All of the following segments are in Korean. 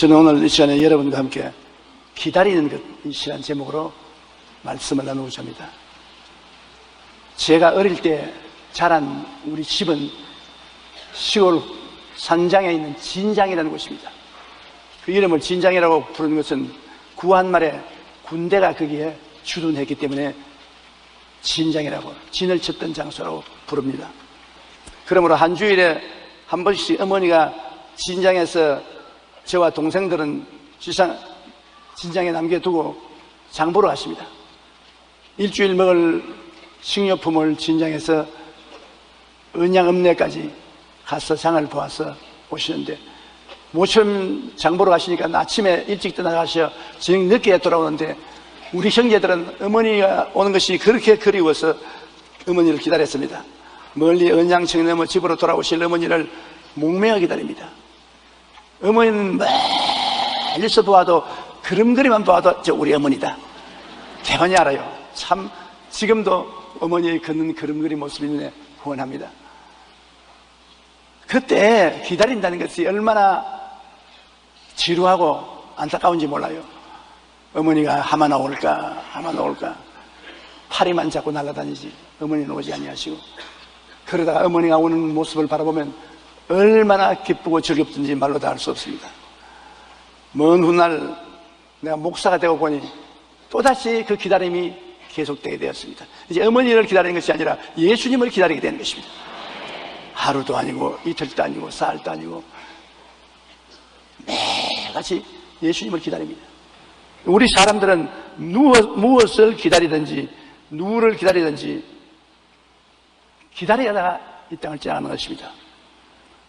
저는 오늘 이 시간에 여러분과 함께 기다리는 것, 이 시간 제목으로 말씀을 나누고자 합니다. 제가 어릴 때 자란 우리 집은 시골 산장에 있는 진장이라는 곳입니다. 그 이름을 진장이라고 부르는 것은 구한말에 군대가 거기에 주둔했기 때문에 진장이라고, 진을 쳤던 장소라고 부릅니다. 그러므로 한 주일에 한 번씩 어머니가 진장에서 저와 동생들은 진장에 남겨두고 장보러 가십니다. 일주일 먹을 식료품을 진장에서 언양읍내까지 가서 장을 보아서 오시는데, 모처럼 장보러 가시니까 아침에 일찍 떠나가셔 저녁 늦게 돌아오는데, 우리 형제들은 어머니가 오는 것이 그렇게 그리워서 어머니를 기다렸습니다. 멀리 언양청 넘어 집으로 돌아오실 어머니를 목매어 기다립니다. 어머니는 멀리서 보아도, 그림그림만 보아도 저 우리 어머니다 대번히 알아요. 참 지금도 어머니의 걷는 그림그림 모습이 눈에 후원합니다. 그때 기다린다는 것이 얼마나 지루하고 안타까운지 몰라요. 어머니가 하마나 올까 하마나 올까, 파리만 잡고 날아다니지 어머니는 오지 아니하시고, 그러다가 어머니가 오는 모습을 바라보면 얼마나 기쁘고 즐겁든지 말로 다 할 수 없습니다. 먼 훗날 내가 목사가 되고 보니 또다시 그 기다림이 계속되게 되었습니다. 이제 어머니를 기다리는 것이 아니라 예수님을 기다리게 되는 것입니다. 하루도 아니고 이틀도 아니고 사흘도 아니고 매일같이 예수님을 기다립니다. 우리 사람들은 무엇을 기다리든지 누구를 기다리든지 기다리다가 이 땅을 지나가는 것입니다.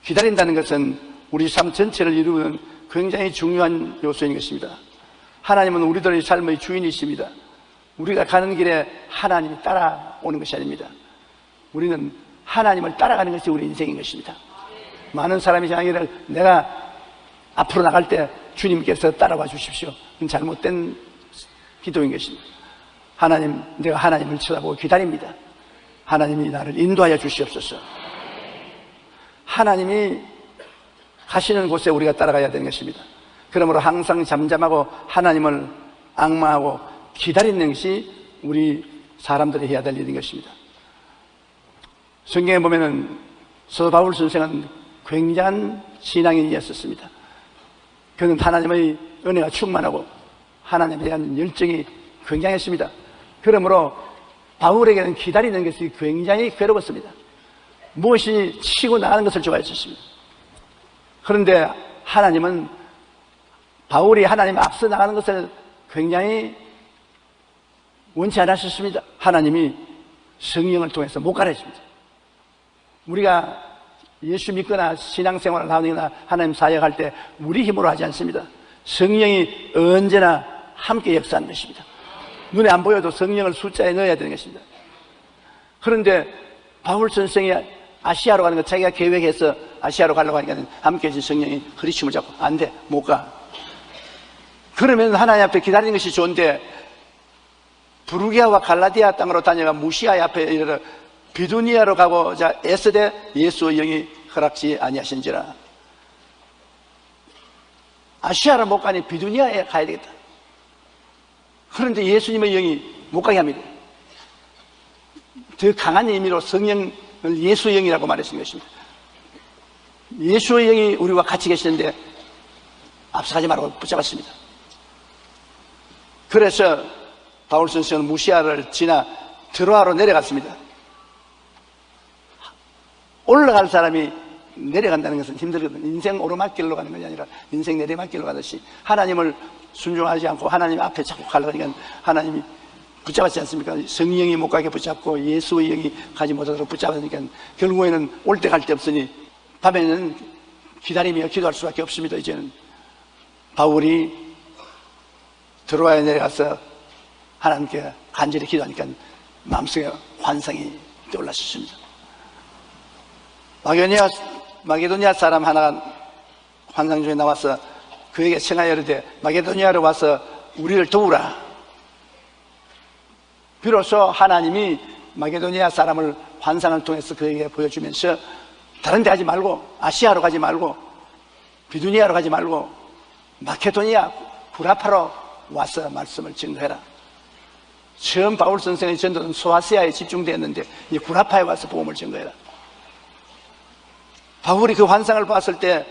기다린다는 것은 우리 삶 전체를 이루는 굉장히 중요한 요소인 것입니다. 하나님은 우리들의 삶의 주인이십니다. 우리가 가는 길에 하나님이 따라오는 것이 아닙니다. 우리는 하나님을 따라가는 것이 우리 인생인 것입니다. 많은 사람이 생각하기를 내가 앞으로 나갈 때 주님께서 따라와 주십시오, 그건 잘못된 기도인 것입니다. 하나님, 내가 하나님을 쳐다보고 기다립니다. 하나님이 나를 인도하여 주시옵소서. 하나님이 가시는 곳에 우리가 따라가야 되는 것입니다. 그러므로 항상 잠잠하고 하나님을 앙망하고 기다리는 것이 우리 사람들이 해야 될 일인 것입니다. 성경에 보면은 사도 바울 선생은 굉장한 신앙인이었습니다. 그는 하나님의 은혜가 충만하고 하나님에 대한 열정이 굉장했습니다. 그러므로 바울에게는 기다리는 것이 굉장히 괴로웠습니다. 무엇이 치고 나가는 것을 좋아했었습니다. 그런데 하나님은 바울이 하나님 앞서 나가는 것을 굉장히 원치 않으셨습니다. 하나님이 성령을 통해서 못 가르칩니다. 우리가 예수 믿거나 신앙생활을 하거나 하나님 사역할 때 우리 힘으로 하지 않습니다. 성령이 언제나 함께 역사하는 것입니다. 눈에 안 보여도 성령을 숫자에 넣어야 되는 것입니다. 그런데 바울 선생이 아시아로 가는 거 자기가 계획해서 아시아로 가려고 하니까 함께 해준 성령이 허리춤을 잡고 안 돼, 못 가. 그러면 하나님 앞에 기다리는 것이 좋은데, 부르기아와 갈라디아 땅으로 다녀가 무시아 앞에 이르러 비두니아로 가고자 애쓰되 예수의 영이 허락지 아니하신지라. 아시아로 못 가니 비두니아에 가야 되겠다. 그런데 예수님의 영이 못 가게 합니다. 더 강한 의미로 성령을 예수의 영이라고 말했던 것입니다. 예수의 영이 우리와 같이 계시는데 앞서가지 말고 붙잡았습니다. 그래서 바울 선생은 무시아를 지나 드로아로 내려갔습니다. 올라갈 사람이 내려간다는 것은 힘들거든요. 인생 오르막길로 가는 것이 아니라 인생 내리막길로 가듯이 하나님을 순종하지 않고 하나님 앞에 자꾸 가려니까 하나님이 붙잡았지 않습니까? 성령이 못 가게 붙잡고 예수의 영이 가지 못하도록 붙잡으니까 결국에는 올 때 갈 데 없으니 밤에는 기다리며 기도할 수밖에 없습니다. 이제는 바울이 드로아에 내려가서 하나님께 간절히 기도하니까 마음속에 환상이 떠올랐습니다. 마게도니아 사람 하나가 환상 중에 나와서 그에게 청하여 이르되 마게도니아로 와서 우리를 도우라. 비로소 하나님이 마게도니아 사람을 환상을 통해서 그에게 보여주면서 다른 데 가지 말고, 아시아로 가지 말고, 비두니아로 가지 말고 마케도니아 구라파로 와서 말씀을 증거해라. 처음 바울 선생의 전도는 소아시아에 집중되었는데 이제 구라파에 와서 복음을 증거해라. 바울이 그 환상을 봤을 때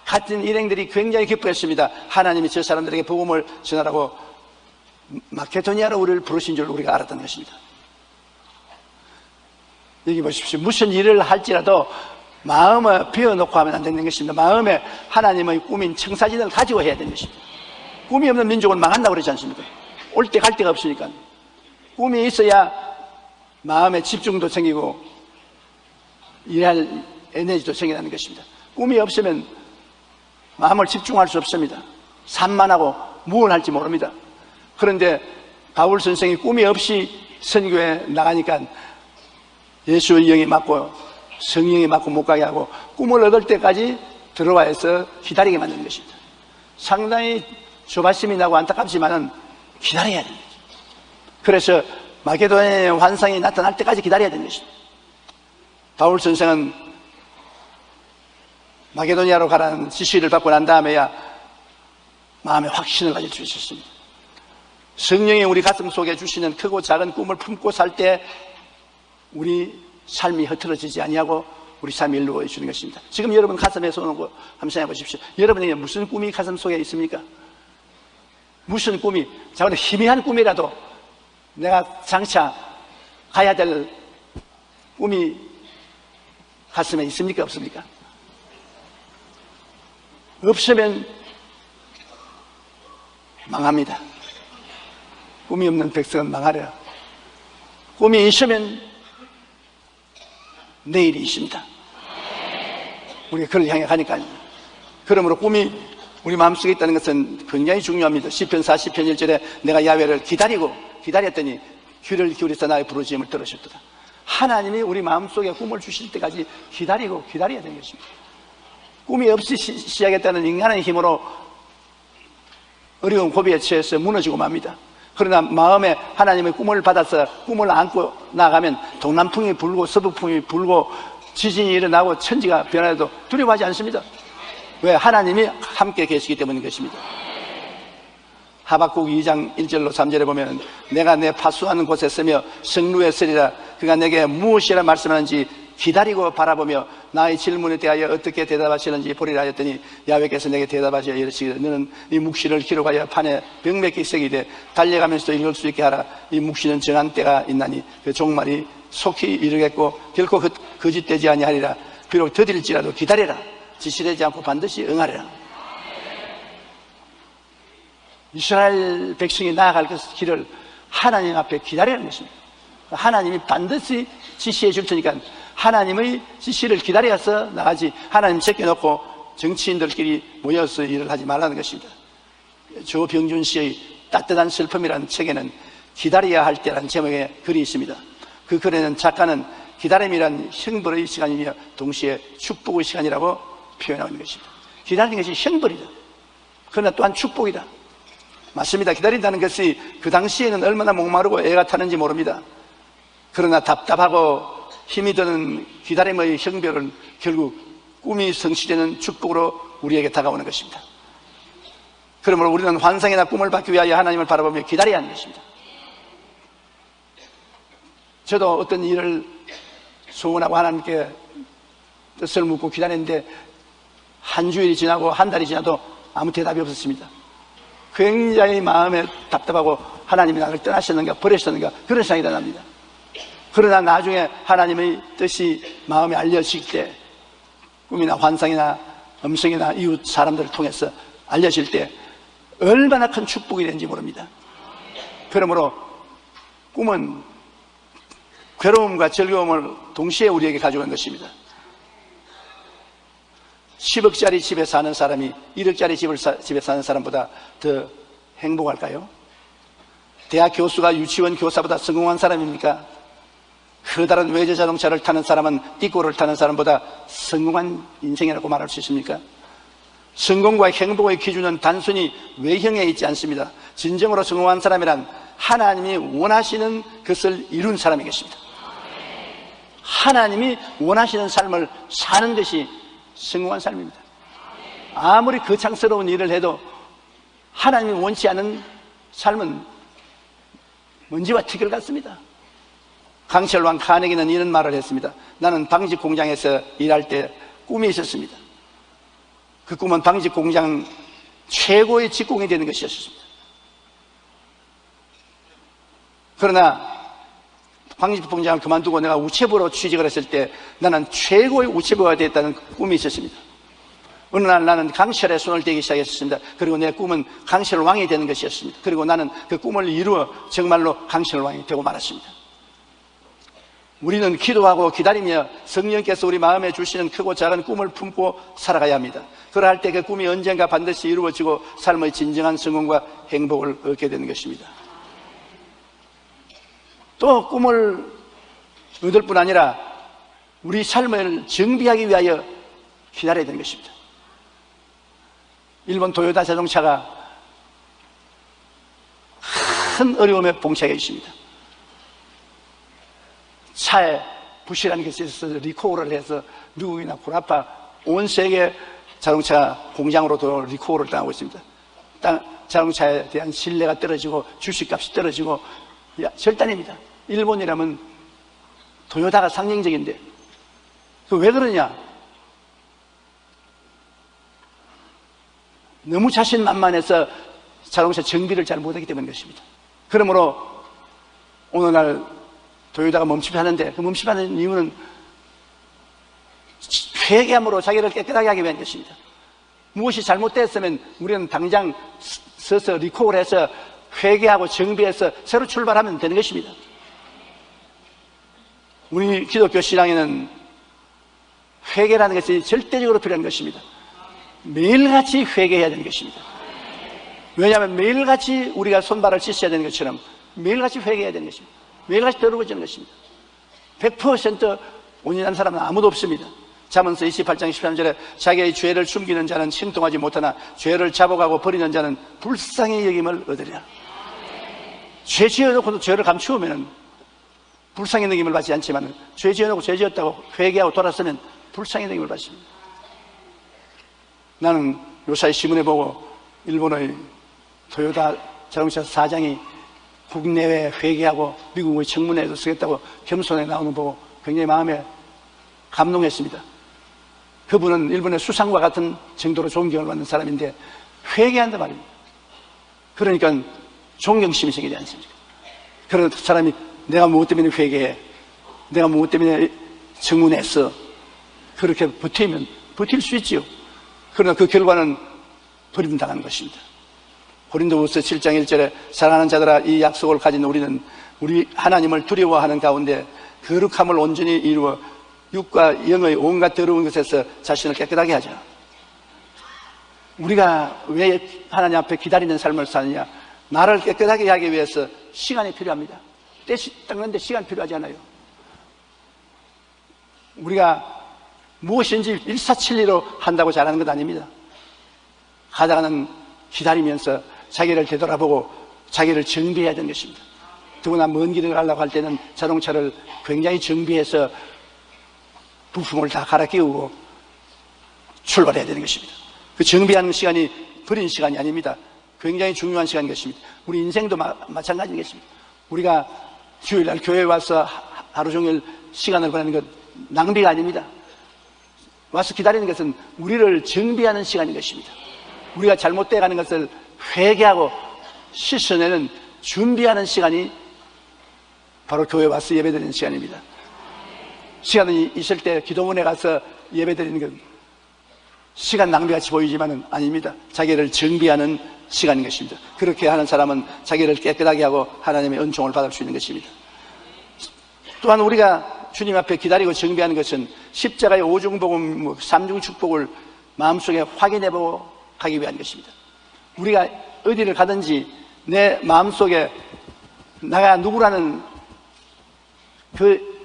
같은 일행들이 굉장히 기뻐했습니다. 하나님이 저 사람들에게 복음을 전하라고 마케도니아로 우리를 부르신 줄 우리가 알았던 것입니다. 여기 보십시오. 무슨 일을 할지라도 마음을 비워놓고 하면 안 되는 것입니다. 마음에 하나님의 꿈인 청사진을 가지고 해야 되는 것입니다. 꿈이 없는 민족은 망한다고 그러지 않습니까? 올 때 갈 데가 없으니까. 꿈이 있어야 마음에 집중도 생기고 일할 에너지도 생겨나는 것입니다. 꿈이 없으면 마음을 집중할 수 없습니다. 산만하고 무엇을 할지 모릅니다. 그런데 바울 선생이 꿈이 없이 선교에 나가니까 예수의 영이 맞고 성령이 맞고 못 가게 하고 꿈을 얻을 때까지 들어와서 기다리게 만드는 것입니다. 상당히 조바심이 나고 안타깝지만은 기다려야 됩니다. 그래서 마게도니아의 환상이 나타날 때까지 기다려야 되는 것입니다. 바울 선생은 마게도니아로 가라는 지시를 받고 난 다음에야 마음에 확신을 가질 수 있었습니다. 성령이 우리 가슴 속에 주시는 크고 작은 꿈을 품고 살 때 우리 삶이 흐트러지지 아니하고 우리 삶이 이루어지는 것입니다. 지금 여러분 가슴에 손 얹고 한번 생각해 보십시오. 여러분에게 무슨 꿈이 가슴 속에 있습니까? 무슨 꿈이, 작은 희미한 꿈이라도 내가 장차 가야 될 꿈이 가슴에 있습니까? 없습니까? 없으면 망합니다. 꿈이 없는 백성은 망하려. 꿈이 있으면 내일이 있습니다. 우리가 그를 향해 가니까요. 그러므로 꿈이 우리 마음속에 있다는 것은 굉장히 중요합니다. 시편 40편 1절에 내가 야훼를 기다렸더니 귀를 기울여서 나의 부르짖음을 들으셨도다. 하나님이 우리 마음속에 꿈을 주실 때까지 기다려야 되는 것입니다. 꿈이 없이 시작했다는 인간의 힘으로 어려운 고비에 처해서 무너지고 맙니다. 그러나 마음에 하나님의 꿈을 받아서 꿈을 안고 나가면 동남풍이 불고 서북풍이 불고 지진이 일어나고 천지가 변화해도 두려워하지 않습니다. 왜? 하나님이 함께 계시기 때문인 것입니다. 하박국 2장 1절로 3절에 보면 내가 내 파수하는 곳에 서며 성루에 서리라. 그가 내게 무엇이라 말씀하는지 기다리고 바라보며 나의 질문에 대하여 어떻게 대답하시는지 보리라 하였더니 야훼께서 내게 대답하시어 이르시기를 너는 이 묵시를 기록하여 판에 병맥히 새기되 달려가면서도 읽을 수 있게 하라. 이 묵시는 정한 때가 있나니 그 종말이 속히 이르겠고 결코 거짓되지 아니하리라. 비록 더딜지라도 기다려라. 지시되지 않고 반드시 응하리라. 이스라엘 백성이 나아갈 길을 하나님 앞에 기다리는 것입니다. 하나님이 반드시 지시해 줄 테니까 하나님의 지시를 기다려서 나가지 하나님 제껴놓고 정치인들끼리 모여서 일을 하지 말라는 것입니다. 조병준 씨의 따뜻한 슬픔이라는 책에는 기다려야 할 때라는 제목의 글이 있습니다. 그 글에는 작가는 기다림이란 형벌의 시간이며 동시에 축복의 시간이라고 표현하고 있는 것입니다. 기다리는 것이 형벌이다. 그러나 또한 축복이다. 맞습니다. 기다린다는 것이 그 당시에는 얼마나 목마르고 애가 타는지 모릅니다. 그러나 답답하고 힘이 드는 기다림의 형벌은 결국 꿈이 성취되는 축복으로 우리에게 다가오는 것입니다. 그러므로 우리는 환상이나 꿈을 받기 위하여 하나님을 바라보며 기다려야 하는 것입니다. 저도 어떤 일을 소원하고 하나님께 뜻을 묻고 기다렸는데 한 주일이 지나고 한 달이 지나도 아무 대답이 없었습니다. 굉장히 마음에 답답하고 하나님이 나를 떠나셨는가 버리셨는가 그런 생각이 납니다. 그러나 나중에 하나님의 뜻이 마음에 알려질 때 꿈이나 환상이나 음성이나 이웃 사람들을 통해서 알려질 때 얼마나 큰 축복이 되는지 모릅니다. 그러므로 꿈은 괴로움과 즐거움을 동시에 우리에게 가져오는 것입니다. 10억짜리 집에 사는 사람이 1억짜리 집에 사는 사람보다 더 행복할까요? 대학 교수가 유치원 교사보다 성공한 사람입니까? 커다란 외제 자동차를 타는 사람은 띠꼬를 타는 사람보다 성공한 인생이라고 말할 수 있습니까? 성공과 행복의 기준은 단순히 외형에 있지 않습니다. 진정으로 성공한 사람이란 하나님이 원하시는 것을 이룬 사람이겠습니다. 하나님이 원하시는 삶을 사는 것이 성공한 삶입니다. 아무리 거창스러운 일을 해도 하나님이 원치 않은 삶은 먼지와 티끌 같습니다. 강철 왕 카네기는 이런 말을 했습니다. 나는 방직 공장에서 일할 때 꿈이 있었습니다. 그 꿈은 방직 공장 최고의 직공이 되는 것이었습니다. 그러나 방직 공장을 그만두고 내가 우체부로 취직을 했을 때 나는 최고의 우체부가 되었다는 꿈이 있었습니다. 어느 날 나는 강철에 손을 대기 시작했습니다. 그리고 내 꿈은 강철 왕이 되는 것이었습니다. 그리고 나는 그 꿈을 이루어 정말로 강철 왕이 되고 말았습니다. 우리는 기도하고 기다리며 성령께서 우리 마음에 주시는 크고 작은 꿈을 품고 살아가야 합니다. 그러할 때 그 꿈이 언젠가 반드시 이루어지고 삶의 진정한 성공과 행복을 얻게 되는 것입니다. 또 꿈을 얻을 뿐 아니라 우리 삶을 정비하기 위하여 기다려야 되는 것입니다. 일본 도요타 자동차가 큰 어려움에 봉착해 있습니다. 차에 부실한 것이 있어서 리콜을 해서 미국이나 구라파 온 세계 자동차 공장으로도 리콜을 당하고 있습니다. 자동차에 대한 신뢰가 떨어지고 주식값이 떨어지고 절단입니다. 일본이라면 도요타가 상징적인데 왜 그러냐? 너무 자신만만해서 자동차 정비를 잘 못하기 때문인 것입니다. 그러므로 오늘날 도요타가 멈칫하는데 그 멈칫하는 이유는 회개함으로 자기를 깨끗하게 하기 위한 것입니다. 무엇이 잘못됐으면 우리는 당장 서서 리콜을 해서 회개하고 정비해서 새로 출발하면 되는 것입니다. 우리 기독교 신앙에는 회개라는 것이 절대적으로 필요한 것입니다. 매일같이 회개해야 되는 것입니다. 왜냐하면 매일같이 우리가 손발을 씻어야 되는 것처럼 매일같이 회개해야 되는 것입니다. 매일같이 더러워지는 것입니다. 100% 온전한 사람은 아무도 없습니다. 잠언서 28장 13절에 자기의 죄를 숨기는 자는 신통하지 못하나 죄를 잡아가고 버리는 자는 불쌍히 여김을 얻으리라. 죄 지어놓고도 죄를 감추우면 불쌍히 여김을 받지 않지만 죄 지어놓고 죄 지었다고 회개하고 돌아서면 불쌍히 여김을 받습니다. 나는 요사이 신문에 보고 일본의 도요타 자동차 사장이 국내외에 회개하고 미국의 청문회에도 쓰겠다고 겸손하게 나오는 거 보고 굉장히 마음에 감동했습니다. 그분은 일본의 수상과 같은 정도로 존경을 받는 사람인데 회개한단 말입니다. 그러니까 존경심이 생기지 않습니까? 그런 사람이 내가 무엇 때문에 회개해? 내가 무엇 때문에 청문회에서 그렇게 버티면 버틸 수 있지요. 그러나 그 결과는 버림당하는 것입니다. 고린도후서 7장 1절에 사랑하는 자들아 이 약속을 가진 우리는 우리 하나님을 두려워하는 가운데 거룩함을 온전히 이루어 육과 영의 온갖 더러운 것에서 자신을 깨끗하게 하자. 우리가 왜 하나님 앞에 기다리는 삶을 사느냐? 나를 깨끗하게 하기 위해서 시간이 필요합니다. 때 닦는데 시간 필요하지 않아요. 우리가 무엇인지 일사천리로 한다고 잘하는 것 아닙니다. 가다가는 기다리면서 자기를 되돌아보고 자기를 정비해야 되는 것입니다. 더구나 먼 길을 가려고 할 때는 자동차를 굉장히 정비해서 부품을 다 갈아 끼우고 출발해야 되는 것입니다. 그 정비하는 시간이 버린 시간이 아닙니다. 굉장히 중요한 시간인 것입니다. 우리 인생도 마찬가지겠습니다. 우리가 주일날 교회에 와서 하루 종일 시간을 보내는 것 낭비가 아닙니다. 와서 기다리는 것은 우리를 정비하는 시간인 것입니다. 우리가 잘못되어 가는 것을 회개하고 씻어내는 준비하는 시간이 바로 교회에 와서 예배드리는 시간입니다. 시간이 있을 때 기도원에 가서 예배드리는 것 시간 낭비같이 보이지만은 아닙니다. 자기를 정비하는 시간인 것입니다. 그렇게 하는 사람은 자기를 깨끗하게 하고 하나님의 은총을 받을 수 있는 것입니다. 또한 우리가 주님 앞에 기다리고 정비하는 것은 십자가의 오중복음, 삼중축복을 마음속에 확인해보고 가기 위한 것입니다. 우리가 어디를 가든지 내 마음속에 내가 누구라는 그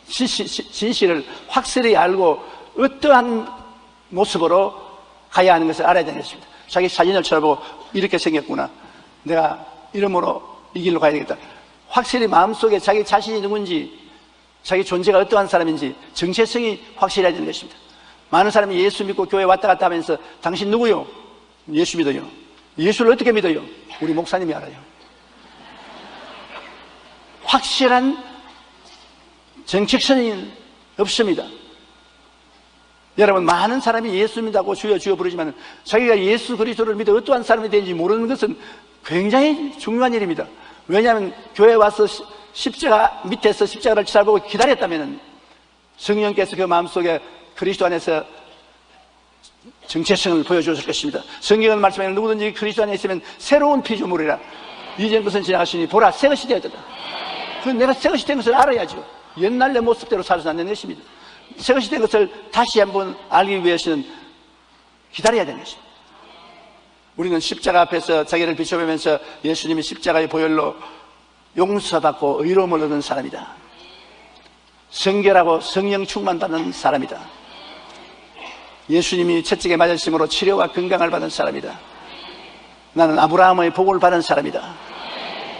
진실을 확실히 알고 어떠한 모습으로 가야 하는 것을 알아야 되는 것입니다. 자기 사진을 쳐다보고 이렇게 생겼구나. 내가 이름으로 이 길로 가야 되겠다. 확실히 마음속에 자기 자신이 누군지, 자기 존재가 어떠한 사람인지 정체성이 확실해야 되는 것입니다. 많은 사람이 예수 믿고 교회 왔다 갔다 하면서 당신 누구요? 예수 믿어요. 예수를 어떻게 믿어요? 우리 목사님이 알아요. 확실한 정체성이 없습니다. 여러분, 많은 사람이 예수 믿다고 주여 주여 부르지만 자기가 예수 그리스도를 믿어 어떠한 사람이 되는지 모르는 것은 굉장히 중요한 일입니다. 왜냐하면 교회에 와서 십자가 밑에서 십자가를 잘 보고 기다렸다면 성령께서 그 마음속에 그리스도 안에서 정체성을 보여주실 것입니다. 성경은 말씀하는 누구든지 그리스도 안에 있으면 새로운 피조물이라 이전 것은 지나갔으니 보라 새 것이 되었다. 그 내가 새 것이 된 것을 알아야죠. 옛날 내 모습대로 살아서 안 되는 것입니다. 새 것이 된 것을 다시 한번 알기 위해서는 기다려야 되는 것입니다. 우리는 십자가 앞에서 자기를 비춰보면서 예수님이 십자가의 보혈로 용서받고 의로움을 얻은 사람이다. 성결하고 성령 충만받는 사람이다. 예수님이 채찍에 맞으심으로 치료와 건강을 받은 사람이다. 나는 아브라함의 복을 받은 사람이다.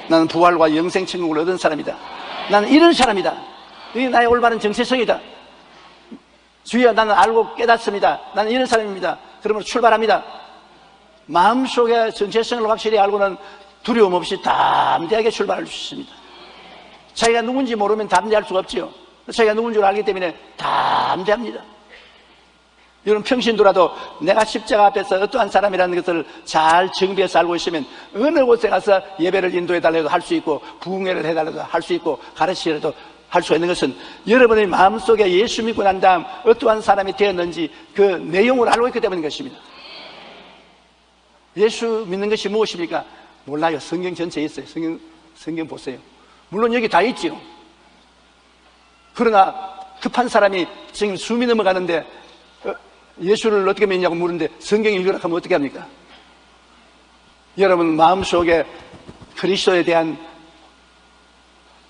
나는 부활과 영생 천국을 얻은 사람이다. 나는 이런 사람이다. 이게 나의 올바른 정체성이다. 주여, 나는 알고 깨닫습니다. 나는 이런 사람입니다. 그러므로 출발합니다. 마음속에 정체성을 확실히 알고는 두려움 없이 담대하게 출발할 수 있습니다. 자기가 누군지 모르면 담대할 수가 없지요. 자기가 누군 줄 알기 때문에 담대합니다. 여러분, 평신도라도 내가 십자가 앞에서 어떠한 사람이라는 것을 잘 정비해서 알고 있으면 어느 곳에 가서 예배를 인도해달라도 할 수 있고 부흥회를 해달라도 할 수 있고 가르치라도 할 수 있는 것은 여러분의 마음속에 예수 믿고 난 다음 어떠한 사람이 되었는지 그 내용을 알고 있기 때문인 것입니다. 예수 믿는 것이 무엇입니까? 몰라요. 성경 전체에 있어요. 성경 보세요. 물론 여기 다 있지요. 그러나 급한 사람이 지금 숨이 넘어가는데 예수를 어떻게 믿냐고 물는데 성경 읽으라 하면 어떻게 합니까? 여러분 마음속에 그리스도에 대한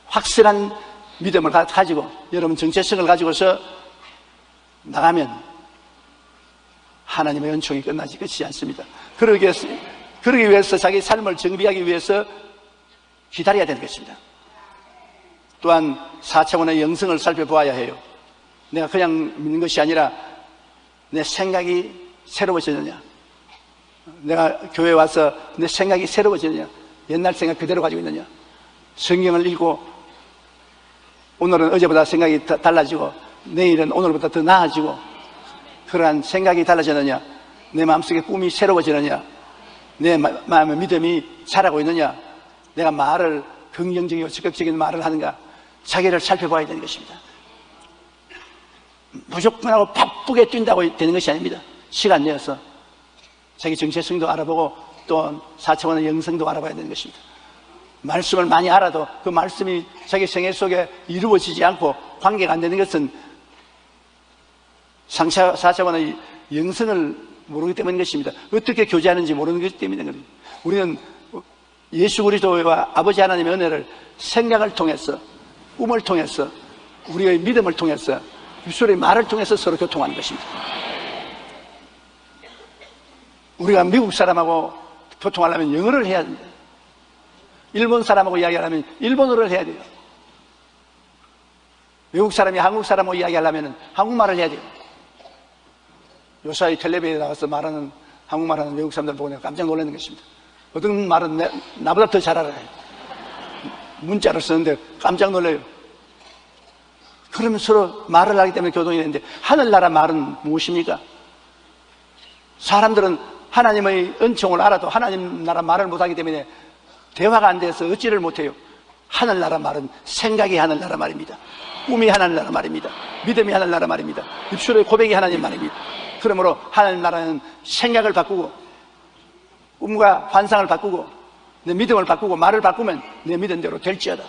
확실한 믿음을 가지고 여러분 정체성을 가지고서 나가면 하나님의 은총이 끝나지 끝이지 않습니다. 그러기 위해서 자기 삶을 정비하기 위해서 기다려야 되는 것입니다. 또한 4차원의 영성을 살펴보아야 해요. 내가 그냥 믿는 것이 아니라 내 생각이 새로워지느냐, 내가 교회에 와서 내 생각이 새로워지느냐, 옛날 생각 그대로 가지고 있느냐, 성경을 읽고 오늘은 어제보다 생각이 달라지고 내일은 오늘보다 더 나아지고 그러한 생각이 달라지느냐, 내 마음속에 꿈이 새로워지느냐, 내 마음의 믿음이 자라고 있느냐, 내가 말을 긍정적이고 적극적인 말을 하는가, 자기를 살펴봐야 되는 것입니다. 무조건 하고 바쁘게 뛴다고 되는 것이 아닙니다. 시간 내어서 자기 정체성도 알아보고 또 4차원의 영성도 알아봐야 되는 것입니다. 말씀을 많이 알아도 그 말씀이 자기 생애 속에 이루어지지 않고 관계가 안 되는 것은 4차원의 영성을 모르기 때문인 것입니다. 어떻게 교제하는지 모르는 것 때문인 것입니다. 우리는 예수 그리스도와 아버지 하나님의 은혜를 생각을 통해서, 꿈을 통해서, 우리의 믿음을 통해서, 입술의 말을 통해서 서로 교통하는 것입니다. 우리가 미국 사람하고 교통하려면 영어를 해야 됩니다. 일본 사람하고 이야기하려면 일본어를 해야 돼요. 외국 사람이 한국 사람하고 이야기하려면 한국말을 해야 돼요. 요사이 텔레비전에 나가서 말하는, 한국말하는 외국 사람들 보고 내가 깜짝 놀라는 것입니다. 어떤 말은 나보다 더 잘 알아요. 문자를 쓰는데 깜짝 놀라요. 그러면 서로 말을 하기 때문에 교동이 되는데, 하늘나라 말은 무엇입니까? 사람들은 하나님의 은총을 알아도 하나님 나라 말을 못하기 때문에 대화가 안 돼서 어찌를 못해요. 하늘나라 말은 생각이 하늘나라 말입니다. 꿈이 하늘나라 말입니다. 믿음이 하늘나라 말입니다. 입술의 고백이 하나님 말입니다. 그러므로 하늘나라는 생각을 바꾸고 꿈과 환상을 바꾸고 내 믿음을 바꾸고 말을 바꾸면 내 믿음대로 될지어다.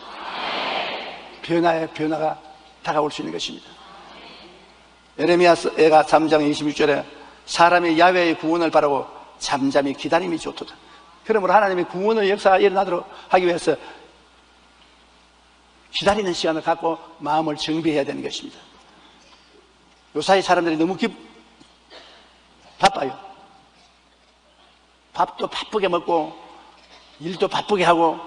변화가 다가올 수 있는 것입니다. 에레미야가 3장 26절에 사람이 야훼의 구원을 바라고 잠잠히 기다림이 좋도다. 그러므로 하나님의 구원의 역사가 일어나도록 하기 위해서 기다리는 시간을 갖고 마음을 정비해야 되는 것입니다. 요사이 사람들이 너무 바빠요. 밥도 바쁘게 먹고 일도 바쁘게 하고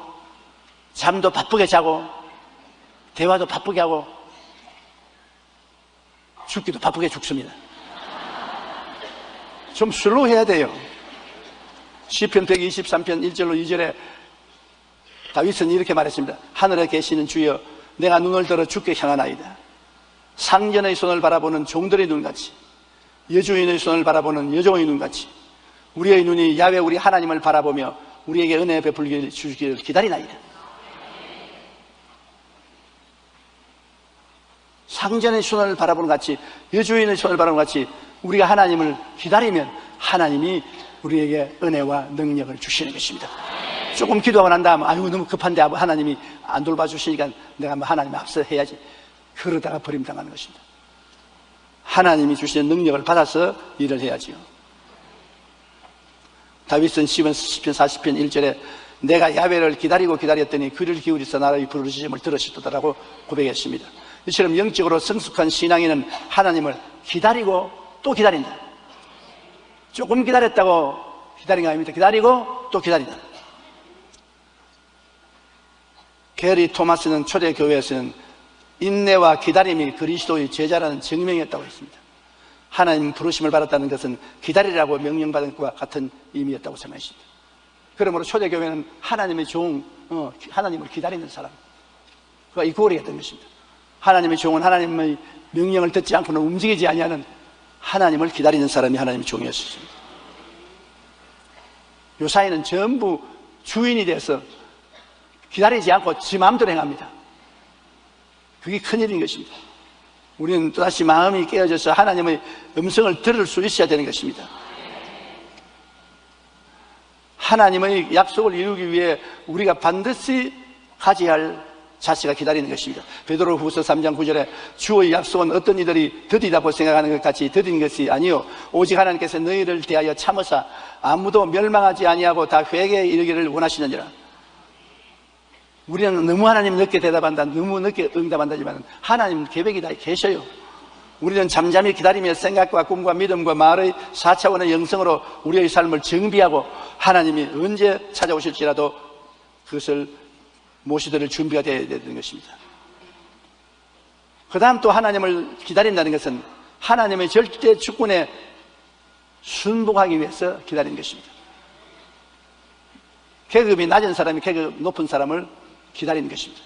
잠도 바쁘게 자고 대화도 바쁘게 하고 죽기도 바쁘게 죽습니다. 좀 슬로우해야 돼요. 시편 123편 1절로 2절에 다윗은 이렇게 말했습니다. 하늘에 계시는 주여, 내가 눈을 들어 주께 향하나이다. 상전의 손을 바라보는 종들의 눈같이, 여주인의 손을 바라보는 여종의 눈같이 우리의 눈이 야훼 우리 하나님을 바라보며 우리에게 은혜 베풀기를 주시기를 기다리나이다. 상전의 손을 바라보는 같이, 여주인의 손을 바라보는 같이 우리가 하나님을 기다리면 하나님이 우리에게 은혜와 능력을 주시는 것입니다. 조금 기도하고 난 다음, 아이고 너무 급한데 하나님이 안 돌봐주시니까 내가 하나님 앞서 해야지, 그러다가 버림당하는 것입니다. 하나님이 주시는 능력을 받아서 일을 해야지요. 다윗은 시편 40편 1절에 내가 야훼를 기다리고 기다렸더니 귀를 기울이서 나의 부르짖음을 들으시더라고 고백했습니다. 이처럼 영적으로 성숙한 신앙인은 하나님을 기다리고 또 기다린다. 조금 기다렸다고 기다린 거 아닙니다. 기다리고 또 기다린다. 게리 토마스는 초대교회에서는 인내와 기다림이 그리스도의 제자라는 증명이었다고 했습니다. 하나님 부르심을 받았다는 것은 기다리라고 명령받은 것과 같은 의미였다고 생각했습니다. 그러므로 초대교회는 하나님의 종, 하나님을 기다리는 사람, 그가 이 고리였던 것입니다. 하나님의 종은 하나님의 명령을 듣지 않고는 움직이지 아니하는 하나님을 기다리는 사람이 하나님의 종이었습니다. 요사이는 전부 주인이 돼서 기다리지 않고 지 마음대로 행합니다. 그게 큰일인 것입니다. 우리는 또다시 마음이 깨어져서 하나님의 음성을 들을 수 있어야 되는 것입니다. 하나님의 약속을 이루기 위해 우리가 반드시 가져야 할 자세가 기다리는 것입니다. 베드로후서 3장 9절에 주의 약속은 어떤 이들이 더디다고 생각하는 것 같이 더딘 것이 아니요 오직 하나님께서 너희를 대하여 참으사 아무도 멸망하지 아니하고 다 회개에 이르기를 원하시느니라. 우리는 너무 하나님 늦게 대답한다, 너무 늦게 응답한다지만 하나님 계획이 다 계셔요. 우리는 잠잠히 기다리며 생각과 꿈과 믿음과 말의 4차원의 영성으로 우리의 삶을 정비하고 하나님이 언제 찾아오실지라도 그것을 모시들 준비가 되어야 되는 것입니다. 그 다음 또 하나님을 기다린다는 것은 하나님의 절대 주권에 순복하기 위해서 기다리는 것입니다. 계급이 낮은 사람이 계급 높은 사람을 기다리는 것입니다.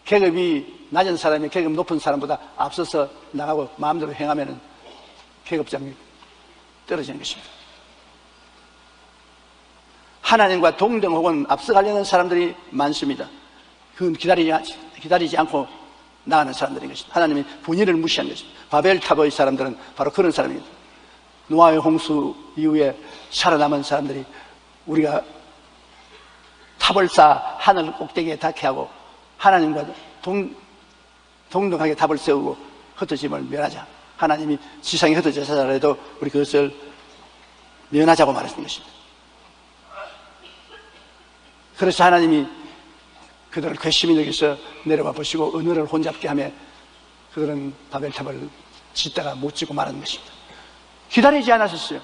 계급이 낮은 사람이 계급 높은 사람보다 앞서서 나가고 마음대로 행하면 계급장이 떨어지는 것입니다. 하나님과 동등 혹은 앞서가려는 사람들이 많습니다. 그건 기다리지 않고 나가는 사람들인 것입니다. 하나님의 분위를 무시한 것입니다. 바벨탑의 사람들은 바로 그런 사람입니다. 노아의 홍수 이후에 살아남은 사람들이 우리가 탑을 쌓아 하늘 꼭대기에 닿게 하고 하나님과 동등하게 탑을 세우고 흩어짐을 면하자. 하나님이 지상에 흩어져서 하더라도 우리 그것을 면하자고 말하신 것입니다. 그래서 하나님이 그들을 괘씸히 여기서 내려와 보시고 언어를 혼잡게 하며 그들은 바벨탑을 짓다가 못 짓고 말하는 것입니다. 기다리지 않았었어요.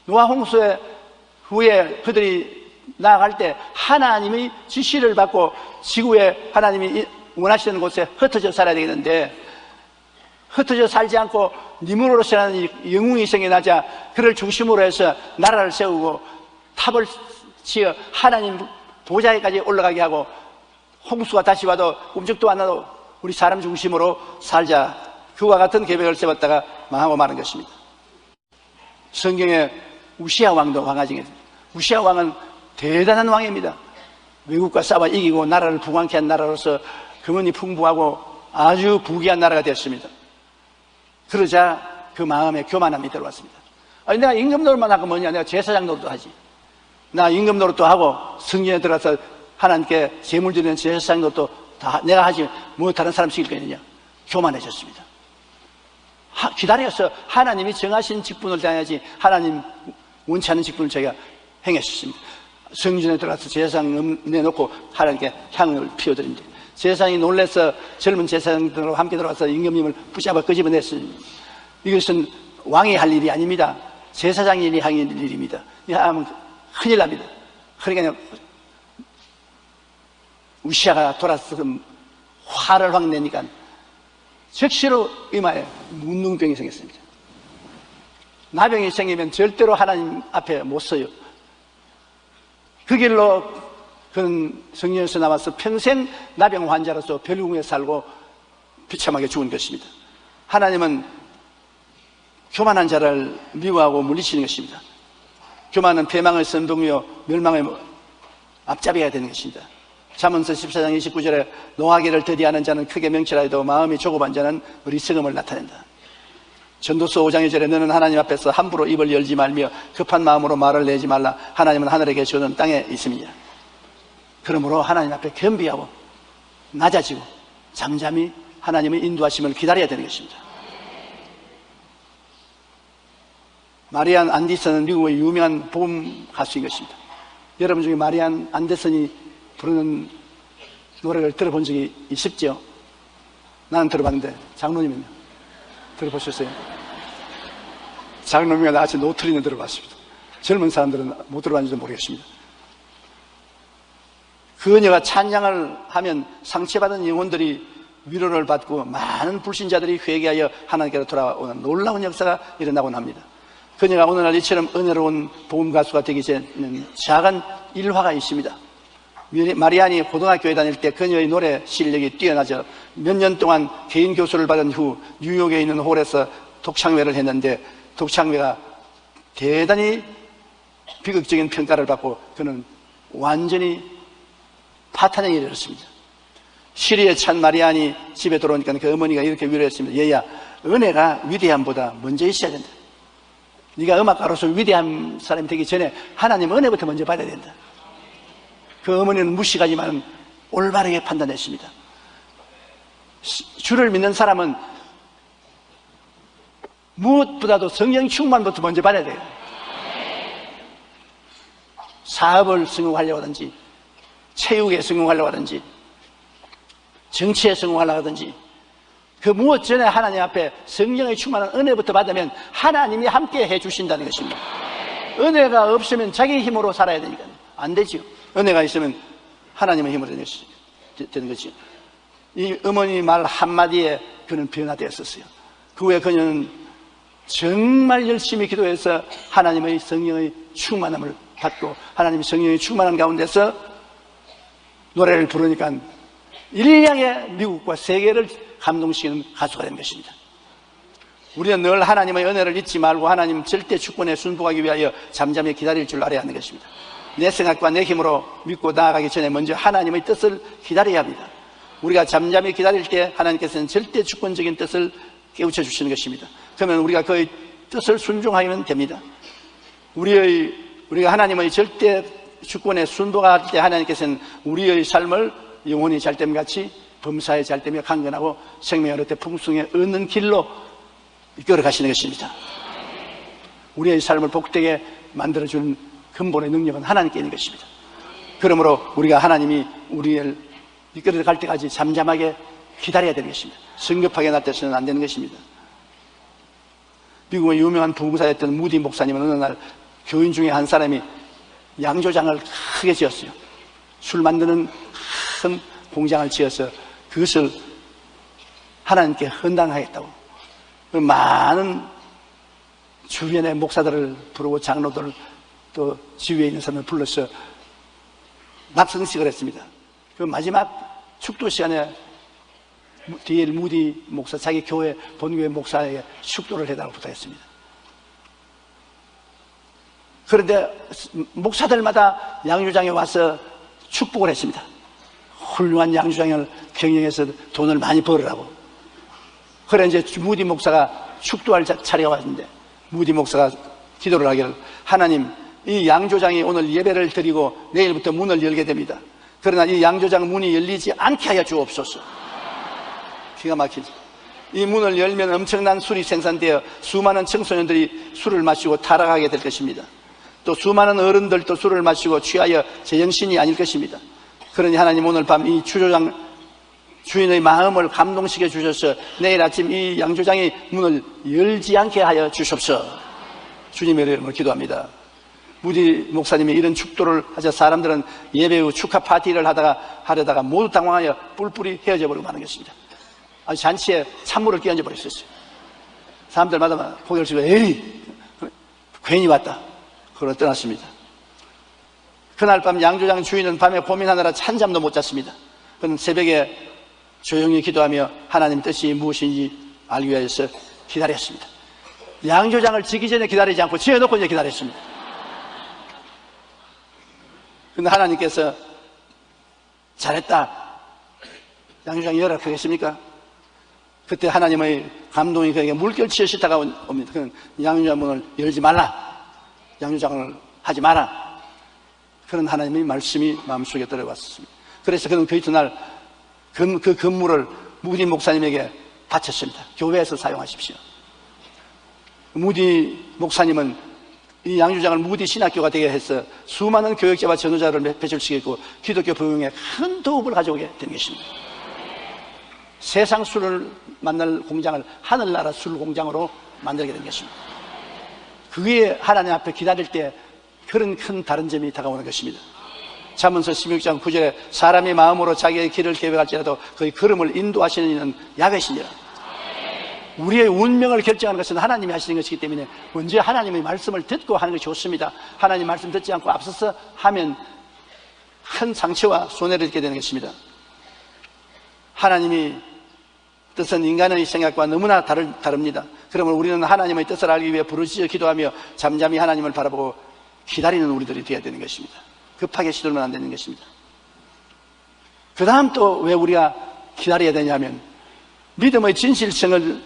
노아 홍수의 후에 그들이 나아갈 때 하나님의 지시를 받고 지구에 하나님이 원하시는 곳에 흩어져 살아야 되겠는데 흩어져 살지 않고 니므로스라는 영웅이 생겨나자 그를 중심으로 해서 나라를 세우고 탑을 지어 하나님 보좌에까지 올라가게 하고 홍수가 다시 와도 움직도 안 나도 우리 사람 중심으로 살자, 그와 같은 계획을 세웠다가 망하고 마는 것입니다. 성경에 우시아 왕도 왕하 중에 우시아 왕은 대단한 왕입니다. 외국과 싸워 이기고 나라를 부강케 한 나라로서 금은이 풍부하고 아주 부귀한 나라가 되었습니다. 그러자 그 마음에 교만함이 들어왔습니다. 아니 내가 임금 노릇만 하고 뭐냐, 내가 제사장 노릇도 하지. 나 임금 노릇도 하고 성전에 들어가서 하나님께 제물 드리는 제사장 노릇도 다 내가 하지 뭐 다른 사람 시킬 거냐. 교만해졌습니다. 기다려서 하나님이 정하신 직분을 다해야지 하나님 원치 않는 직분을 저희가 행했습니다. 성전에 들어가서 제사장 내놓고 하나님께 향을 피워드립니다. 제사장이 놀라서 젊은 제사장들과 함께 들어가서 임금님을 붙잡아 끄집어냈습니다. 이것은 왕이 할 일이 아닙니다. 제사장이 할 일입니다. 이 하면 큰일 납니다. 그러니까 우시아가 돌아서 화를 확 내니까 즉시로 이마에 문둥병이 생겼습니다. 나병이 생기면 절대로 하나님 앞에 못 서요. 그 길로 그는 성령에서 나와서 평생 나병 환자로서 별궁에 살고 비참하게 죽은 것입니다. 하나님은 교만한 자를 미워하고 물리치는 것입니다. 교만은 패망의 선동이요 멸망의 앞잡이가 되는 것입니다. 잠언서 14장 29절에 노하기를 더디하는 자는 크게 명철하여도 마음이 조급한 자는 어리석음을 나타낸다. 전도서 5장 2절에 너는 하나님 앞에서 함부로 입을 열지 말며 급한 마음으로 말을 내지 말라. 하나님은 하늘에 계시거든 땅에 있음이니라. 그러므로 하나님 앞에 겸비하고 낮아지고 잠잠히 하나님의 인도하심을 기다려야 되는 것입니다. 마리안 안디슨은 미국의 유명한 복음 가수인 것입니다. 여러분 중에 마리안 안데슨이 부르는 노래를 들어본 적이 있습죠? 나는 들어봤는데 장로님은요? 들어보셨어요? 장로님과 나같이 노트리는 들어봤습니다. 젊은 사람들은 못 들어봤는지도 모르겠습니다. 그녀가 찬양을 하면 상처받은 영혼들이 위로를 받고 많은 불신자들이 회개하여 하나님께로 돌아오는 놀라운 역사가 일어나곤 합니다. 그녀가 오늘날 이처럼 은혜로운 복음 가수가 되기 전에는 작은 일화가 있습니다. 마리안이 고등학교에 다닐 때 그녀의 노래 실력이 뛰어나죠. 몇 년 동안 개인 교수를 받은 후 뉴욕에 있는 홀에서 독창회를 했는데 독창회가 대단히 비극적인 평가를 받고 그는 완전히 파탄에 이르렀습니다. 시리에 찬 마리안이 집에 들어오니까 그 어머니가 이렇게 위로했습니다. 얘야, 은혜가 위대함보다 먼저 있어야 된다. 네가 음악가로서 위대한 사람이 되기 전에 하나님 은혜부터 먼저 받아야 된다. 그 어머니는 무식하지만 올바르게 판단했습니다. 주를 믿는 사람은 무엇보다도 성령 충만부터 먼저 받아야 돼요. 사업을 성공하려고 하든지 체육에 성공하려고 하든지 정치에 성공하려고 하든지 그 무엇 전에 하나님 앞에 성령의 충만한 은혜부터 받으면 하나님이 함께 해주신다는 것입니다. 은혜가 없으면 자기 힘으로 살아야 되니까 안 되죠. 은혜가 있으면 하나님의 힘으로 되는 것이죠. 이 어머니 말 한마디에 그는 변화되었었어요. 그 후에 그녀는 정말 열심히 기도해서 하나님의 성령의 충만함을 받고 하나님의 성령의 충만한 가운데서 노래를 부르니까 일량의 미국과 세계를 감동시키는 가수가 된 것입니다. 우리는 늘 하나님의 은혜를 잊지 말고 하나님 절대 주권에 순복하기 위하여 잠잠히 기다릴 줄 알아야 하는 것입니다. 내 생각과 내 힘으로 믿고 나아가기 전에 먼저 하나님의 뜻을 기다려야 합니다. 우리가 잠잠히 기다릴 때 하나님께서는 절대 주권적인 뜻을 깨우쳐 주시는 것입니다. 그러면 우리가 그의 뜻을 순종하면 됩니다. 우리가 하나님의 절대 주권에 순종할 때 하나님께서는 우리의 삶을 영혼이 잘됨 같이 범사에 잘되며 강건하고 생명을 얻되 풍성에 얻는 길로 이끌어 가시는 것입니다. 우리의 삶을 복되게 만들어주는 근본의 능력은 하나님께 있는 것입니다. 그러므로 우리가 하나님이 우리를 이끌어 갈 때까지 잠잠하게 기다려야 되는 것입니다. 성급하게 나타서는 안 되는 것입니다. 미국의 유명한 부흥사였던 무디 목사님은 어느 날 교인 중에 한 사람이 양조장을 크게 지었어요. 술 만드는 큰 공장을 지어서 그것을 하나님께 헌당하겠다고 많은 주변의 목사들을 부르고 장로들 또 지위에 있는 사람을 불러서 낙성식을 했습니다. 그 마지막 축도 시간에 D.L. 무디 목사 자기 교회 본교회 목사에게 축도를 해달라고 부탁했습니다. 그런데 목사들마다 양조장에 와서 축복을 했습니다. 훌륭한 양조장을 경영해서 돈을 많이 벌으라고. 그래 이제 무디 목사가 축도할 차례가 왔는데 무디 목사가 기도를 하기를 하나님 이 양조장이 오늘 예배를 드리고 내일부터 문을 열게 됩니다. 그러나 이 양조장 문이 열리지 않게 하여 주옵소서. 기가 막히죠. 이 문을 열면 엄청난 술이 생산되어 수많은 청소년들이 술을 마시고 타락하게 될 것입니다. 또 수많은 어른들도 술을 마시고 취하여 제정신이 아닐 것입니다. 그러니 하나님 오늘 밤 이 주조장 주인의 마음을 감동시켜 주셔서 내일 아침 이 양조장이 문을 열지 않게 하여 주십시오. 주님의 이름으로 기도합니다. 무디 목사님이 이런 축도를 하자 사람들은 예배 후 축하 파티를 하려다가 모두 당황하여 뿔뿔이 헤어져 버리고 마는 것입니다. 잔치에 찬물을 끼얹어 버렸었어요. 사람들마다 고개를 숙여 에이 괜히 왔다. 그러고 떠났습니다. 그날 밤 양조장 주인은 밤에 고민하느라 찬잠도 못 잤습니다. 그는 새벽에 조용히 기도하며 하나님 뜻이 무엇인지 알기 위해서 기다렸습니다. 양조장을 지기 전에 기다리지 않고 지어놓고 이제 기다렸습니다. 근데 하나님께서 잘했다, 양조장이 열악하겠습니까? 그때 하나님의 감동이 그에게 물결치어 싣다가 옵니다. 그는 양조장 문을 열지 말라, 양조장을 하지 마라, 그런 하나님의 말씀이 마음속에 들어왔습니다. 그래서 그는 그 이튿날 그 건물을 무디 목사님에게 바쳤습니다. 교회에서 사용하십시오. 무디 목사님은 이 양조장을 무디 신학교가 되게 해서 수많은 교역자와 전도자를 배출시켰고 기독교 부흥에 큰 도움을 가져오게 된 것입니다. 세상 술을 만날 공장을 하늘나라 술 공장으로 만들게 된 것입니다. 그게 하나님 앞에 기다릴 때 그런 큰 다른 점이 다가오는 것입니다. 잠언서 16장 9절에 사람이 마음으로 자기의 길을 계획할지라도 그의 걸음을 인도하시는 이는 야훼시니라. 우리의 운명을 결정하는 것은 하나님이 하시는 것이기 때문에 먼저 하나님의 말씀을 듣고 하는 것이 좋습니다. 하나님 말씀 듣지 않고 앞서서 하면 큰 상처와 손해를 입게 되는 것입니다. 하나님이 뜻은 인간의 생각과 너무나 다릅니다. 그러면 우리는 하나님의 뜻을 알기 위해 부르짖어 기도하며 잠잠히 하나님을 바라보고 기다리는 우리들이 되어야 되는 것입니다. 급하게 시도하면 안 되는 것입니다. 그 다음 또 왜 우리가 기다려야 되냐면 믿음의 진실성을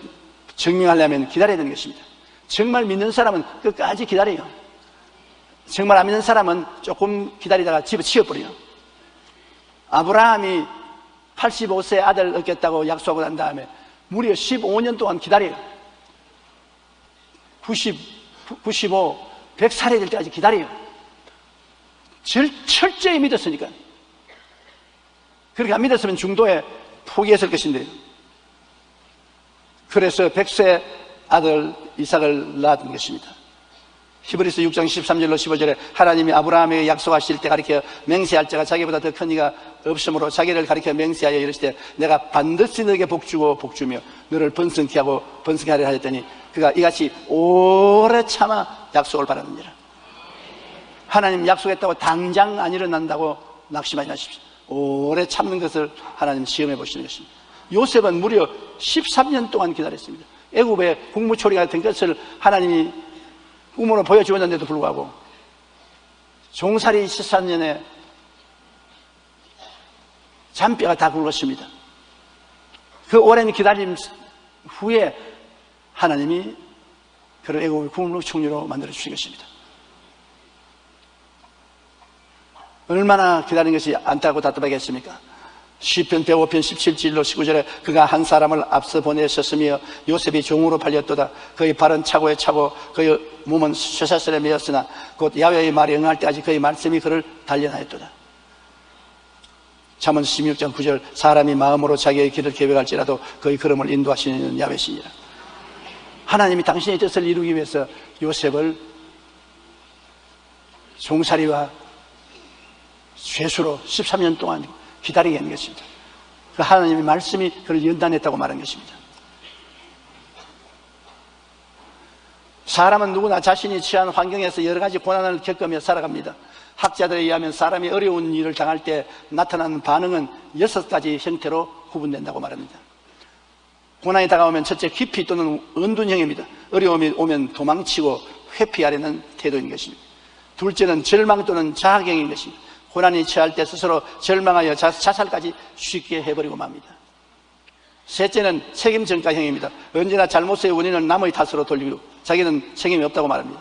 증명하려면 기다려야 되는 것입니다. 정말 믿는 사람은 끝까지 기다려요. 정말 안 믿는 사람은 조금 기다리다가 집어치워버려요. 아브라함이 85세 아들 얻겠다고 약속하고 난 다음에 무려 15년 동안 기다려요. 95, 100살이 될 때까지 기다려요. 철저히 믿었으니까. 그렇게 안 믿었으면 중도에 포기했을 것인데, 그래서 100세 아들 이삭을 낳은 것입니다. 히브리서 6장 13절로 15절에 하나님이 아브라함에게 약속하실 때 가리켜 맹세할 자가 자기보다 더 큰 이가 없으므로 자기를 가리켜 맹세하여 이르시되 내가 반드시 너에게 복주고 복주며 너를 번성케 하고 번성케 하리라 하였더니 그가 이같이 오래 참아 약속을 받았느니라. 하나님 약속했다고 당장 안 일어난다고 낙심하지 마십시오. 오래 참는 것을 하나님 시험해 보시는 것입니다. 요셉은 무려 13년 동안 기다렸습니다. 애굽의 국무초리가 된 것을 하나님이 꿈으로 보여주었는데도 불구하고 종살이 13년에 잔뼈가 다 굵었습니다. 그 오랜 기다림 후에 하나님이 그를 애굽의 국무총리로 만들어 주신 것입니다. 얼마나 기다린 것이 안타깝고 답답하겠습니까? 시편 105편 17절로 19절에 그가 한 사람을 앞서 보내셨으며 요셉이 종으로 팔렸도다. 그의 발은 차고에 차고 그의 몸은 쇠사슬에 매였으나 곧 야훼의 말이 응할 때까지 그의 말씀이 그를 단련하였도다. 잠언 16장 9절 사람이 마음으로 자기의 길을 계획할지라도 그의 걸음을 인도하시는 야훼시니라. 하나님이 당신의 뜻을 이루기 위해서 요셉을 종살이와 죄수로 13년 동안 기다리게 하는 것입니다. 그 하나님의 말씀이 그를 연단했다고 말한 것입니다. 사람은 누구나 자신이 처한 환경에서 여러 가지 고난을 겪으며 살아갑니다. 학자들에 의하면 사람이 어려운 일을 당할 때 나타나는 반응은 6가지 형태로 구분된다고 말합니다. 고난이 다가오면 첫째 기피 또는 은둔형입니다. 어려움이 오면 도망치고 회피하려는 태도인 것입니다. 둘째는 절망 또는 자학형인 것입니다. 고난이 처할 때 스스로 절망하여 자살까지 쉽게 해버리고 맙니다. 셋째는 책임 전가형입니다. 언제나 잘못의 원인을 남의 탓으로 돌리고 자기는 책임이 없다고 말합니다.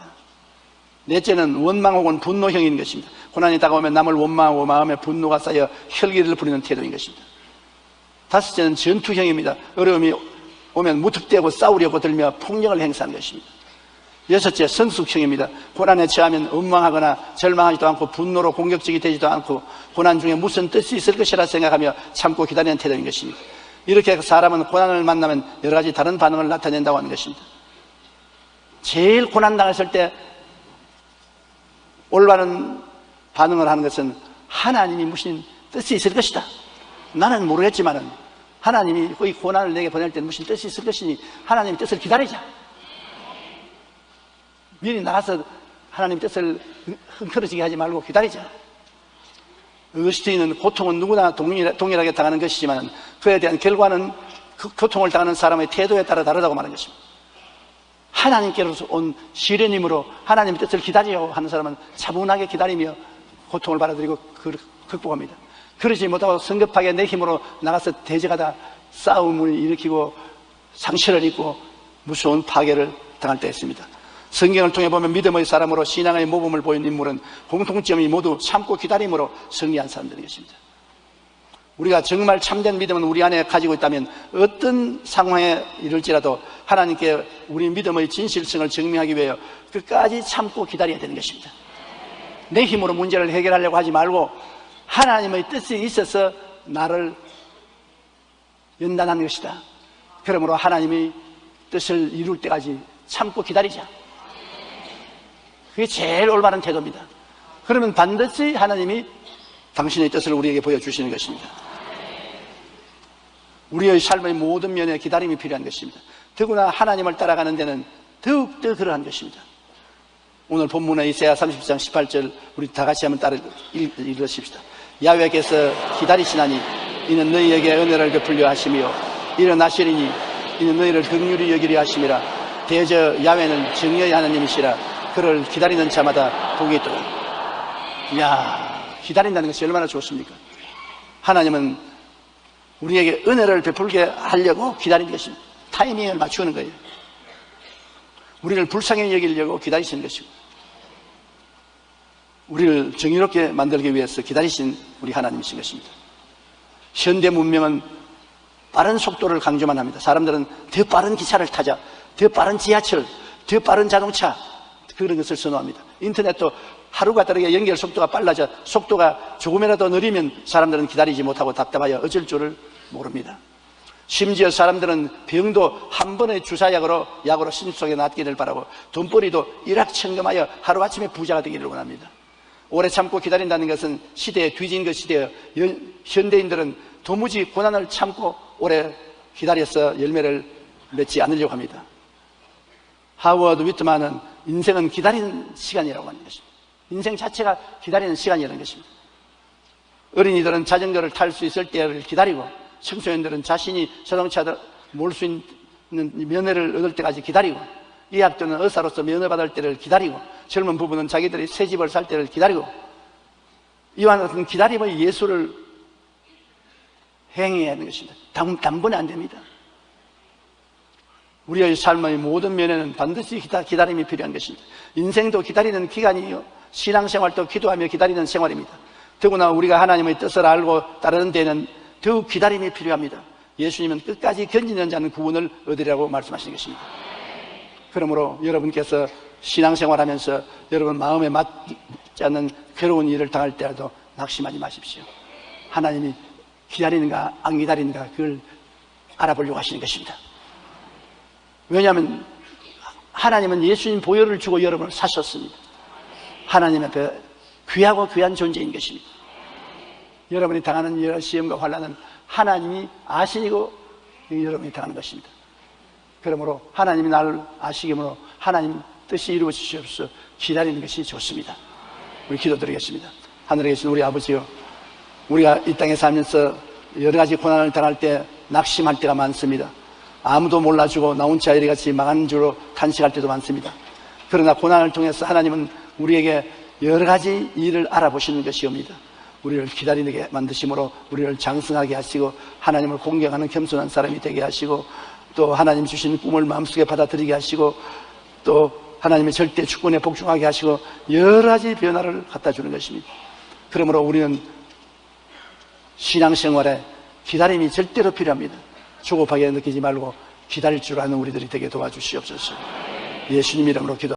넷째는 원망 혹은 분노형인 것입니다. 고난이 다가오면 남을 원망하고 마음에 분노가 쌓여 혈기를 부리는 태도인 것입니다. 다섯째는 전투형입니다. 어려움이 오면 무턱대고 싸우려고 들며 폭력을 행사하는 것입니다. 여섯째 성숙형입니다. 고난에 처하면 원망하거나 절망하지도 않고 분노로 공격적이 되지도 않고 고난 중에 무슨 뜻이 있을 것이라 생각하며 참고 기다리는 태도인 것입니다. 이렇게 사람은 고난을 만나면 여러 가지 다른 반응을 나타낸다고 하는 것입니다. 제일 고난당했을 때 올바른 반응을 하는 것은 하나님이 무슨 뜻이 있을 것이다. 나는 모르겠지만은 하나님이 이 고난을 내게 보낼 때는 무슨 뜻이 있을 것이니 하나님의 뜻을 기다리자. 미리 나가서 하나님 뜻을 흥크러지게 하지 말고 기다리자. 어거스틴은 고통은 누구나 동일하게 당하는 것이지만 그에 대한 결과는 그 고통을 당하는 사람의 태도에 따라 다르다고 말하는 것입니다. 하나님께로서 온 시련임으로 하나님의 뜻을 기다리려고 하는 사람은 차분하게 기다리며 고통을 받아들이고 극복합니다. 그러지 못하고 성급하게 내 힘으로 나가서 대적하다 싸움을 일으키고 상처를 입고 무서운 파괴를 당할 때 있습니다. 성경을 통해 보면 믿음의 사람으로 신앙의 모범을 보인 인물은 공통점이 모두 참고 기다림으로 승리한 사람들인 것입니다. 우리가 정말 참된 믿음은 우리 안에 가지고 있다면 어떤 상황에 이를지라도 하나님께 우리 믿음의 진실성을 증명하기 위해 끝까지 참고 기다려야 되는 것입니다. 내 힘으로 문제를 해결하려고 하지 말고 하나님의 뜻이 있어서 나를 연단하는 것이다. 그러므로 하나님의 뜻을 이룰 때까지 참고 기다리자. 그게 제일 올바른 태도입니다. 그러면 반드시 하나님이 당신의 뜻을 우리에게 보여주시는 것입니다. 우리의 삶의 모든 면에 기다림이 필요한 것입니다. 더구나 하나님을 따라가는 데는 더욱더 그러한 것입니다. 오늘 본문의 이사야 30장 18절 우리 다 같이 한번 따라 읽으십시다. 야훼께서 기다리시나니 이는 너희에게 은혜를 베풀려 하시며 일어나시리니 이는 너희를 긍휼히 여기려 하심이라. 대저 야훼는 정의의 하나님이시라. 그를 기다리는 자마다 복이 있도다. 이야, 기다린다는 것이 얼마나 좋습니까? 하나님은 우리에게 은혜를 베풀게 하려고 기다리는 것입니다. 타이밍을 맞추는 거예요. 우리를 불쌍히 여기려고 기다리시는 것이고 우리를 정의롭게 만들기 위해서 기다리신 우리 하나님이신 것입니다. 현대 문명은 빠른 속도를 강조만 합니다. 사람들은 더 빠른 기차를 타자, 더 빠른 지하철, 더 빠른 자동차, 그런 것을 선호합니다. 인터넷도 하루가 다르게 연결 속도가 빨라져 속도가 조금이라도 느리면 사람들은 기다리지 못하고 답답하여 어쩔 줄을 모릅니다. 심지어 사람들은 병도 한 번의 주사약으로 신속하게 낫기를 바라고 돈벌이도 일확천금하여 하루아침에 부자가 되기를 원합니다. 오래 참고 기다린다는 것은 시대에 뒤진 것이되어 현대인들은 도무지 고난을 참고 오래 기다려서 열매를 맺지 않으려고 합니다. 하워드 위트만은 인생은 기다리는 시간이라고 하는 것입니다. 인생 자체가 기다리는 시간이라는 것입니다. 어린이들은 자전거를 탈 수 있을 때를 기다리고 청소년들은 자신이 자동차를 몰 수 있는 면허를 얻을 때까지 기다리고 의학도는 의사로서 면허 받을 때를 기다리고 젊은 부부는 자기들이 새 집을 살 때를 기다리고 이와 같은 기다림의 예술을 행해야 하는 것입니다. 단번에 안 됩니다. 우리의 삶의 모든 면에는 반드시 기다림이 필요한 것입니다. 인생도 기다리는 기간이요 신앙생활도 기도하며 기다리는 생활입니다. 더구나 우리가 하나님의 뜻을 알고 따르는 데는 더욱 기다림이 필요합니다. 예수님은 끝까지 견디는 자는 구원을 얻으리라고 말씀하시는 것입니다. 그러므로 여러분께서 신앙생활하면서 여러분 마음에 맞지 않는 괴로운 일을 당할 때라도 낙심하지 마십시오. 하나님이 기다리는가 안 기다리는가 그걸 알아보려고 하시는 것입니다. 왜냐하면 하나님은 예수님 보혈을 주고 여러분을 사셨습니다. 하나님 앞에 귀하고 귀한 존재인 것입니다. 여러분이 당하는 여러 시험과 환난은 하나님이 아시고 여러분이 당하는 것입니다. 그러므로 하나님이 나를 아시기므로 하나님 뜻이 이루어지시옵소서 기다리는 것이 좋습니다. 우리 기도드리겠습니다. 하늘에 계신 우리 아버지요, 우리가 이 땅에 살면서 여러 가지 고난을 당할 때 낙심할 때가 많습니다. 아무도 몰라주고 나 혼자 이래같이 망한 줄로 탄식할 때도 많습니다. 그러나 고난을 통해서 하나님은 우리에게 여러 가지 일을 알아보시는 것이옵니다. 우리를 기다리게 만드심으로 우리를 장성하게 하시고 하나님을 공경하는 겸손한 사람이 되게 하시고 또 하나님 주신 꿈을 마음속에 받아들이게 하시고 또 하나님의 절대 주권에 복종하게 하시고 여러 가지 변화를 갖다 주는 것입니다. 그러므로 우리는 신앙생활에 기다림이 절대로 필요합니다. 조급하게 느끼지 말고 기다릴 줄 아는 우리들이 되게 도와주시옵소서. 예수님 이름으로 기도